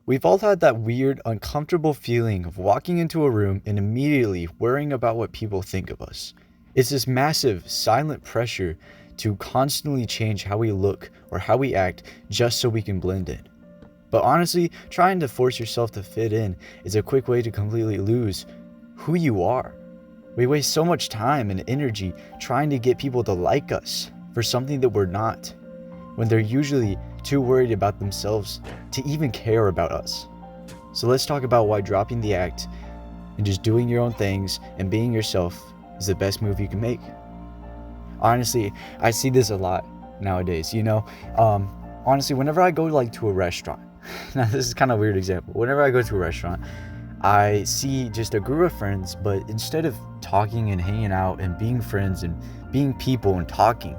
We've all had that weird, uncomfortable feeling of walking into a room and immediately worrying about what people think of us. It's this massive, silent pressure to constantly change how we look or how we act just so we can blend in. But honestly, trying to force yourself to fit in is a quick way to completely lose who you are. We waste so much time and energy trying to get people to like us for something that we're not, when they're usually too worried about themselves to even care about us. So let's talk about why dropping the act and just doing your own things and being yourself is the best move you can make. Honestly, I see this a lot nowadays, honestly, whenever I go to a restaurant, now this is kind of a weird example. Whenever I go to a restaurant, I see just a group of friends, but instead of talking and hanging out and being friends and being people and talking,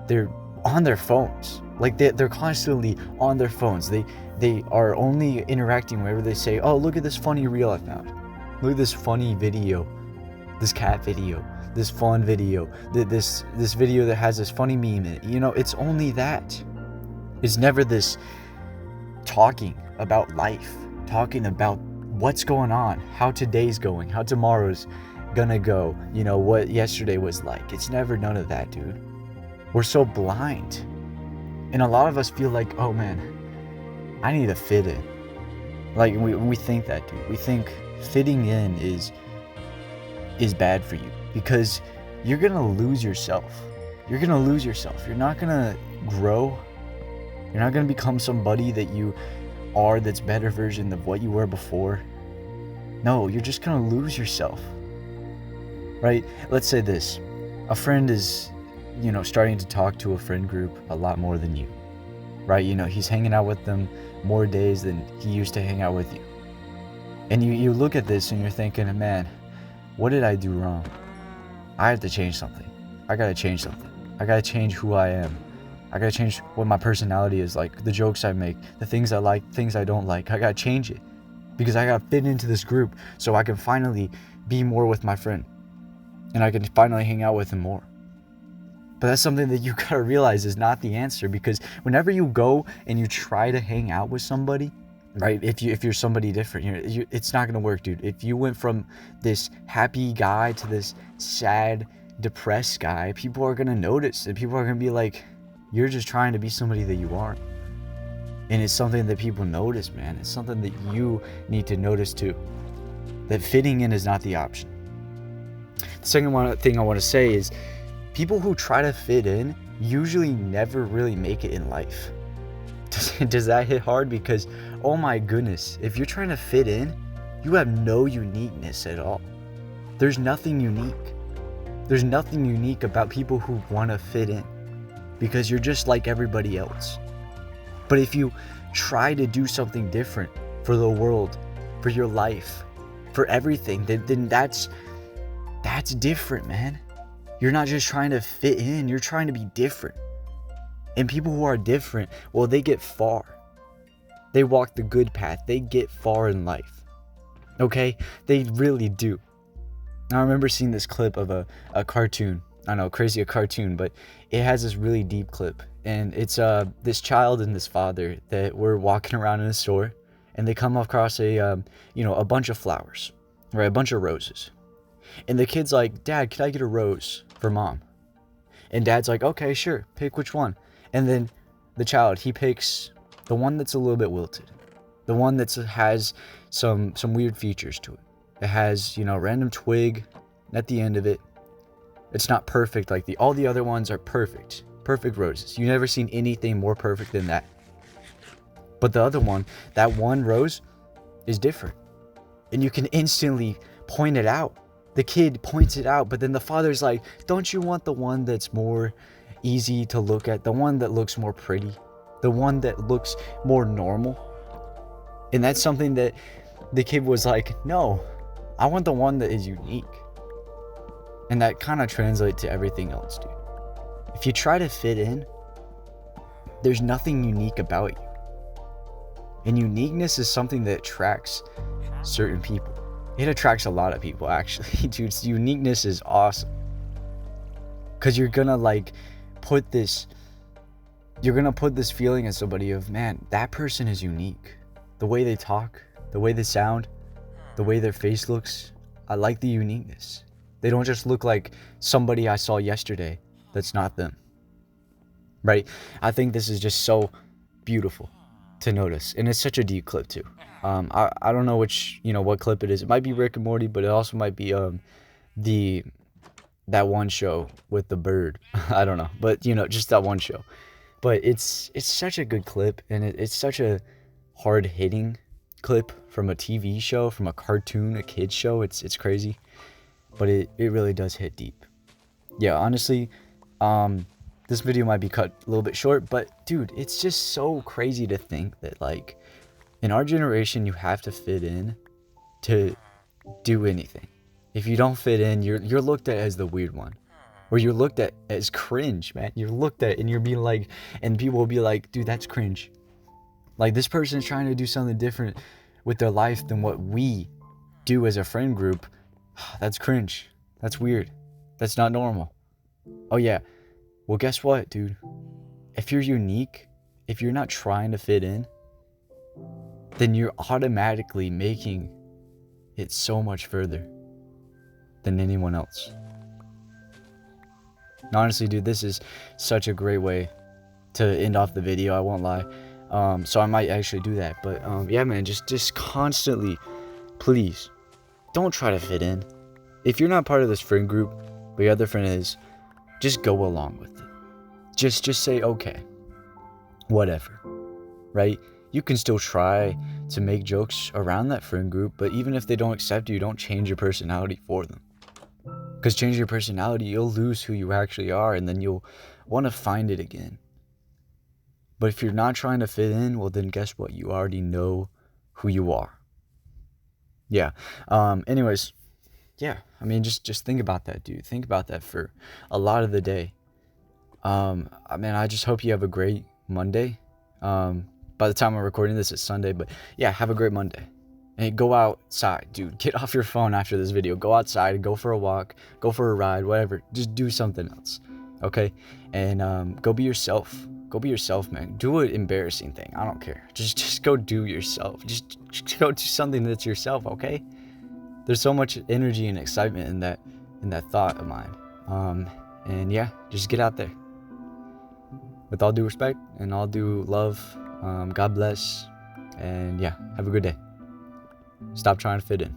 they're on their phones. Like they're constantly on their phones. They are only interacting whenever they say, "Oh, look at this funny reel I found. Look at this funny video, this cat video, this fun video, this video that has this funny meme in it." It's only that. It's never this talking about life, talking about what's going on, how today's going, how tomorrow's gonna go, what yesterday was like. It's never none of that, dude. We're so blind. And a lot of us feel like, oh man, I need to fit in. Like we think that, dude. We think fitting in is bad for you because you're gonna lose yourself. You're gonna lose yourself. You're not gonna grow. You're not gonna become somebody that you are that's better version of what you were before. No, you're just gonna lose yourself. Right? Let's say this. A friend is starting to talk to a friend group a lot more than you, right? He's hanging out with them more days than he used to hang out with you. And you look at this and you're thinking, man, what did I do wrong? I have to change something. I gotta change something. I gotta change who I am. I gotta change what my personality is like, the jokes I make, the things I like, things I don't like. I gotta change it because I gotta fit into this group so I can finally be more with my friend and I can finally hang out with him more. But that's something that you gotta realize is not the answer, because whenever you go and you try to hang out with somebody, right? If you're somebody different, it's not gonna work, dude. If you went from this happy guy to this sad, depressed guy, people are gonna notice, and people are gonna be like, "You're just trying to be somebody that you aren't." And it's something that people notice, man. It's something that you need to notice too. That fitting in is not the option. The second thing I want to say is, people who try to fit in usually never really make it in life. Does that hit hard? Because, oh my goodness, if you're trying to fit in, you have no uniqueness at all. There's nothing unique. There's nothing unique about people who want to fit in, because you're just like everybody else. But if you try to do something different for the world, for your life, for everything, then that's different, man. You're not just trying to fit in, you're trying to be different. And people who are different, well, they get far. They walk the good path. They get far in life. Okay? They really do. I remember seeing this clip of a cartoon. I know, crazy a cartoon, but it has this really deep clip. And it's this child and this father that were walking around in a store, and they come across a bunch of flowers, right? A bunch of roses. And the kid's like, "Dad, can I get a rose for Mom?" And Dad's like, "Okay, sure, pick which one." And then the child, he picks the one that's a little bit wilted, the one that has some weird features to it. It has, random twig at the end of it. It's not perfect like all the other ones are perfect roses. You've never seen anything more perfect than that. But the other one, that one rose is different. And you can instantly point it out. The kid points it out, but then the father's like, "Don't you want the one that's more easy to look at? The one that looks more pretty? The one that looks more normal?" And that's something that the kid was like, "No, I want the one that is unique." And that kind of translates to everything else, dude. If you try to fit in, there's nothing unique about you. And uniqueness is something that attracts certain people. It attracts a lot of people, actually. Dude, uniqueness is awesome. Because you're gonna put this feeling in somebody of, man, that person is unique. The way they talk, the way they sound, the way their face looks. I like the uniqueness. They don't just look like somebody I saw yesterday that's not them. Right? I think this is just so beautiful to notice, and it's such a deep clip too. I don't know what clip it is. It might be Rick and Morty, but it also might be the that one show with the bird. I don't know, but just that one show. But it's such a good clip, and it's such a hard hitting clip from a TV show, from a cartoon, a kids show. It's crazy, but it really does hit deep. Yeah, honestly, this video might be cut a little bit short, but dude, it's just so crazy to think that like in our generation you have to fit in to do anything. If you don't fit in, you're looked at as the weird one, or you're looked at as cringe, man. You're looked at and you're being like, and people will be like, dude, that's cringe. Like, this person's trying to do something different with their life than what we do as a friend group. That's cringe. That's weird. That's not normal. Oh yeah. Well, guess what, dude? If you're unique, if you're not trying to fit in, then you're automatically making it so much further than anyone else. And honestly, dude, this is such a great way to end off the video, I won't lie. So I might actually do that. But yeah, man, just constantly, please, don't try to fit in. If you're not part of this friend group, but your other friend is, just go along with it. Just say, okay, whatever, right? You can still try to make jokes around that friend group, but even if they don't accept you, don't change your personality for them. Because changing your personality, you'll lose who you actually are, and then you'll want to find it again. But if you're not trying to fit in, well, then guess what? You already know who you are. Yeah. Anyways, yeah. I mean, just think about that, dude. Think about that for a lot of the day. I mean, I just hope you have a great Monday. By the time I'm recording this, it's Sunday. But yeah, have a great Monday. And go outside, dude. Get off your phone after this video. Go outside, go for a walk, go for a ride, whatever. Just do something else, okay? And go be yourself. Go be yourself, man. Do an embarrassing thing. I don't care. Just go do yourself. Just go do something that's yourself, okay? There's so much energy and excitement in that thought of mine. And yeah, just get out there. With all due respect and all due love, God bless. And yeah, have a good day. Stop trying to fit in.